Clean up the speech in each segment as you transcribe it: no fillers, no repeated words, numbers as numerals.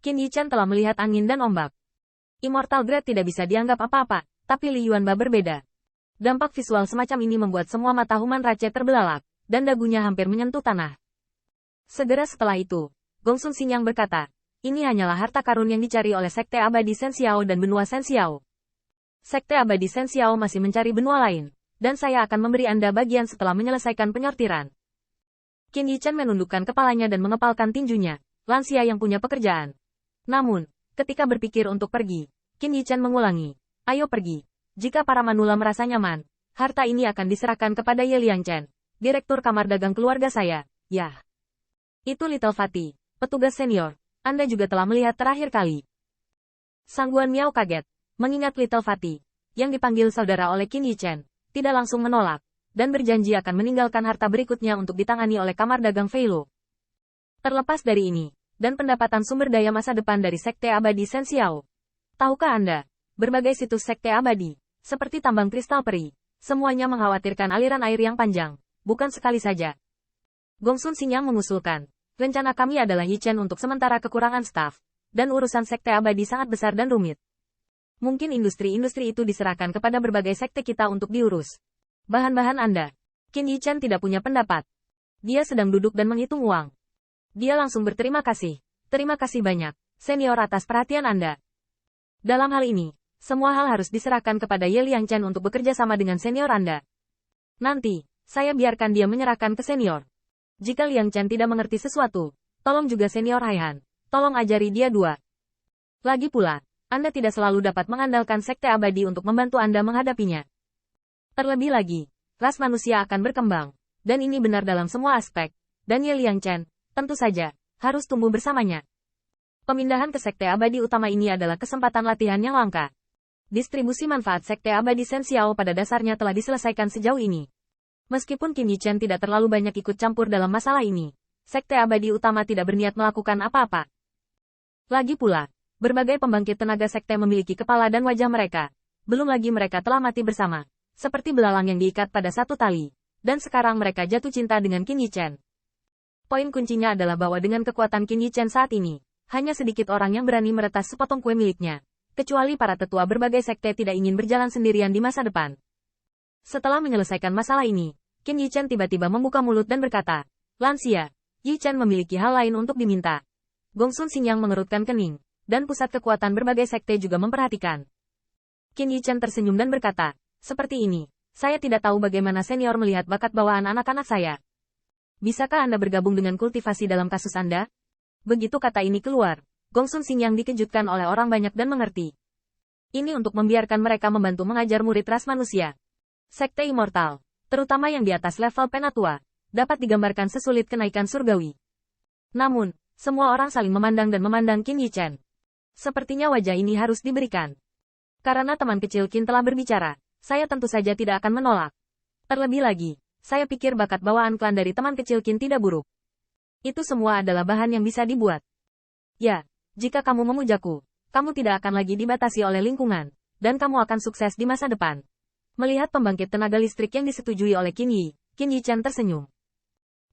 Qin Yichan telah melihat angin dan ombak. Immortal Grade tidak bisa dianggap apa-apa, tapi Li Yuanba berbeda. Dampak visual semacam ini membuat semua mata Human Rache terbelalak, dan dagunya hampir menyentuh tanah. Segera setelah itu, Gongsun Xingyang berkata, ini hanyalah harta karun yang dicari oleh Sekte Abadi Shen Xiao dan benua Shen Xiao. Sekte Abadi Shen Xiao masih mencari benua lain, dan saya akan memberi Anda bagian setelah menyelesaikan penyortiran. Qin Yichan menundukkan kepalanya dan mengepalkan tinjunya, lansia yang punya pekerjaan. Namun, ketika berpikir untuk pergi, Qin Yichan mengulangi, ayo pergi. Jika para manula merasa nyaman, harta ini akan diserahkan kepada Ye Liangchen, Direktur Kamar Dagang keluarga saya. Yah. Itu Little Fatty, petugas senior. Anda juga telah melihat terakhir kali. Sang Guan Miao kaget, mengingat Little Fatty, yang dipanggil saudara oleh Qin Yichan, tidak langsung menolak, dan berjanji akan meninggalkan harta berikutnya untuk ditangani oleh Kamar Dagang Feilu. Terlepas dari ini, dan pendapatan sumber daya masa depan dari Sekte Abadi Shen Xiao. Tahukah Anda, berbagai situs Sekte Abadi, seperti tambang kristal peri, semuanya mengkhawatirkan aliran air yang panjang, bukan sekali saja. Gongsun Xingyang mengusulkan, rencana kami adalah Yichan untuk sementara kekurangan staf, dan urusan Sekte Abadi sangat besar dan rumit. Mungkin industri-industri itu diserahkan kepada berbagai sekte kita untuk diurus. Bahan-bahan Anda. Qin Yichan tidak punya pendapat. Dia sedang duduk dan menghitung uang. Dia langsung berterima kasih. Terima kasih banyak, senior atas perhatian Anda. Dalam hal ini, semua hal harus diserahkan kepada Ye Liangchen untuk bekerja sama dengan senior Anda. Nanti, saya biarkan dia menyerahkan ke senior. Jika Liangchen tidak mengerti sesuatu, tolong juga senior Haihan. Tolong ajari dia dua. Lagi pula, Anda tidak selalu dapat mengandalkan Sekte Abadi untuk membantu Anda menghadapinya. Terlebih lagi, ras manusia akan berkembang, dan ini benar dalam semua aspek, dan Ye Liangchen, tentu saja, harus tumbuh bersamanya. Pemindahan ke Sekte Abadi utama ini adalah kesempatan latihan yang langka. Distribusi manfaat Sekte Abadi Shen Xiao pada dasarnya telah diselesaikan sejauh ini. Meskipun Qin Yichan tidak terlalu banyak ikut campur dalam masalah ini, Sekte Abadi utama tidak berniat melakukan apa-apa. Lagi pula, berbagai pembangkit tenaga sekte memiliki kepala dan wajah mereka. Belum lagi mereka telah mati bersama, seperti belalang yang diikat pada satu tali, dan sekarang mereka jatuh cinta dengan Qin Yichan. Poin kuncinya adalah bahwa dengan kekuatan Qin Yichan saat ini, hanya sedikit orang yang berani meretas sepotong kue miliknya, kecuali para tetua berbagai sekte tidak ingin berjalan sendirian di masa depan. Setelah menyelesaikan masalah ini, Qin Yichan tiba-tiba membuka mulut dan berkata, lansia, Yichan memiliki hal lain untuk diminta. Gongsun Xingyang mengerutkan kening, dan pusat kekuatan berbagai sekte juga memperhatikan. Qin Yichan tersenyum dan berkata, seperti ini, saya tidak tahu bagaimana senior melihat bakat bawaan anak-anak saya. Bisakah Anda bergabung dengan kultivasi dalam kasus Anda? Begitu kata ini keluar, Gongsun Xingyang dikejutkan oleh orang banyak dan mengerti. Ini untuk membiarkan mereka membantu mengajar murid ras manusia. Sekte Immortal, terutama yang di atas level penatua, dapat digambarkan sesulit kenaikan surgawi. Namun, semua orang saling memandang dan memandang Qin Yichan. Sepertinya wajah ini harus diberikan. Karena teman kecil Qin telah berbicara, saya tentu saja tidak akan menolak. Terlebih lagi, saya pikir bakat bawaan klan dari teman kecil Qin tidak buruk. Itu semua adalah bahan yang bisa dibuat. Ya, jika kamu memujaku, kamu tidak akan lagi dibatasi oleh lingkungan, dan kamu akan sukses di masa depan. Melihat pembangkit tenaga listrik yang disetujui oleh Qin Yichan tersenyum.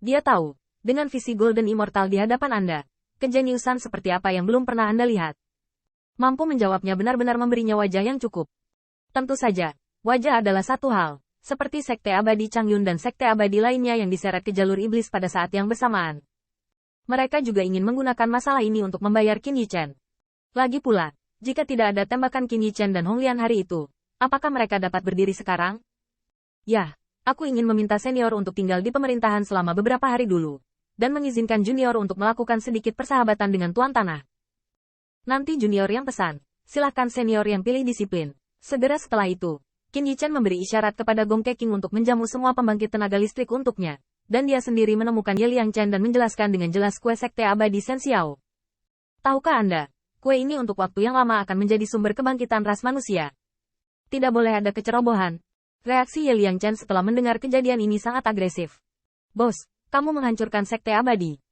Dia tahu, dengan visi Golden Immortal di hadapan Anda, kejeniusan seperti apa yang belum pernah Anda lihat. Mampu menjawabnya benar-benar memberinya wajah yang cukup. Tentu saja, wajah adalah satu hal. Seperti Sekte Abadi Changyun dan Sekte Abadi lainnya yang diseret ke jalur iblis pada saat yang bersamaan. Mereka juga ingin menggunakan masalah ini untuk membayar Qin Yichan. Lagi pula, jika tidak ada tembakan Qin Yichan dan Hong Lian hari itu, apakah mereka dapat berdiri sekarang? Yah, aku ingin meminta senior untuk tinggal di pemerintahan selama beberapa hari dulu, dan mengizinkan junior untuk melakukan sedikit persahabatan dengan Tuan Tanah. Nanti junior yang pesan, silahkan senior yang pilih disiplin. Segera setelah itu, Qin Yichan memberi isyarat kepada Gong Keqing untuk menjamu semua pembangkit tenaga listrik untuknya, dan dia sendiri menemukan Ye Liangchen dan menjelaskan dengan jelas kue Sekte Abadi Shen Xiao. Tahukah Anda, kue ini untuk waktu yang lama akan menjadi sumber kebangkitan ras manusia. Tidak boleh ada kecerobohan. Reaksi Ye Liangchen setelah mendengar kejadian ini sangat agresif. Bos, kamu menghancurkan Sekte Abadi.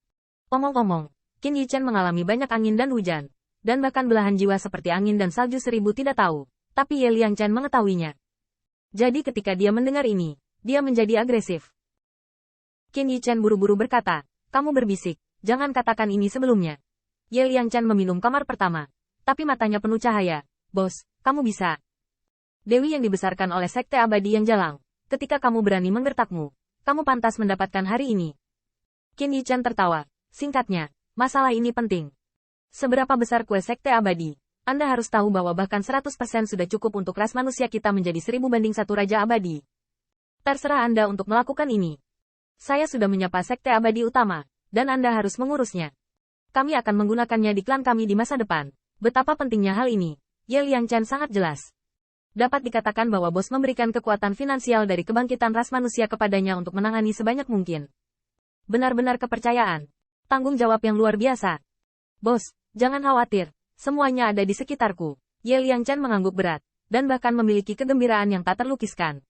Omong-omong, Qin Yichan mengalami banyak angin dan hujan, dan bahkan belahan jiwa seperti angin dan salju seribu tidak tahu, tapi Ye Liangchen mengetahuinya. Jadi ketika dia mendengar ini, dia menjadi agresif. Qin Yichan buru-buru berkata, kamu berbisik, jangan katakan ini sebelumnya. Ye Liangchan meminum kamar pertama. Tapi matanya penuh cahaya. Bos, kamu bisa. Dewi yang dibesarkan oleh Sekte Abadi yang jalang. Ketika kamu berani menggertakmu, kamu pantas mendapatkan hari ini. Qin Yichan tertawa. Singkatnya, masalah ini penting. Seberapa besar kue Sekte Abadi? Anda harus tahu bahwa bahkan 100% sudah cukup untuk ras manusia kita menjadi 1000 banding 1 Raja Abadi. Terserah Anda untuk melakukan ini. Saya sudah menyapa Sekte Abadi Utama, dan Anda harus mengurusnya. Kami akan menggunakannya di klan kami di masa depan. Betapa pentingnya hal ini. Ye Liangchan sangat jelas. Dapat dikatakan bahwa bos memberikan kekuatan finansial dari kebangkitan ras manusia kepadanya untuk menangani sebanyak mungkin. Benar-benar kepercayaan. Tanggung jawab yang luar biasa. Bos, jangan khawatir. Semuanya ada di sekitarku. Ye Liangchan mengangguk berat, dan bahkan memiliki kegembiraan yang tak terlukiskan.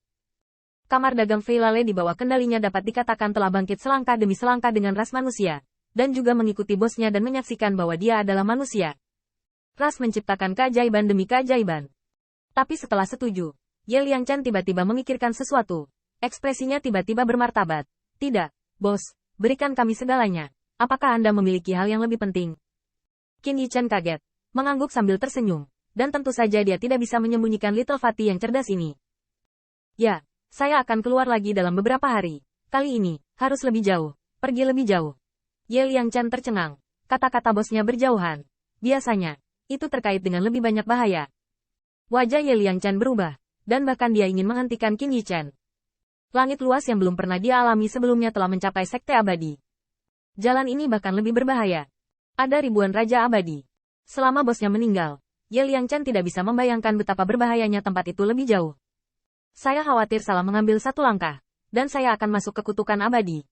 Kamar dagang Fei Lale di bawah kendalinya dapat dikatakan telah bangkit selangkah demi selangkah dengan ras manusia, dan juga mengikuti bosnya dan menyaksikan bahwa dia adalah manusia. Ras menciptakan keajaiban demi keajaiban. Tapi setelah setuju, Ye Liangchan tiba-tiba memikirkan sesuatu. Ekspresinya tiba-tiba bermartabat. Tidak, bos, berikan kami segalanya. Apakah Anda memiliki hal yang lebih penting? Qin Yichan kaget, mengangguk sambil tersenyum, dan tentu saja dia tidak bisa menyembunyikan Little Fatty yang cerdas ini. Ya, saya akan keluar lagi dalam beberapa hari. Kali ini, harus lebih jauh, pergi lebih jauh. Ye Liangchan tercengang, kata-kata bosnya berjauhan. Biasanya, itu terkait dengan lebih banyak bahaya. Wajah Ye Liangchan berubah, dan bahkan dia ingin menghentikan Qin Yichan. Langit luas yang belum pernah dia alami sebelumnya telah mencapai Sekte Abadi. Jalan ini bahkan lebih berbahaya. Ada ribuan Raja Abadi. Selama bosnya meninggal, Ye Liangchan tidak bisa membayangkan betapa berbahayanya tempat itu lebih jauh. Saya khawatir salah mengambil satu langkah, dan saya akan masuk ke kutukan abadi.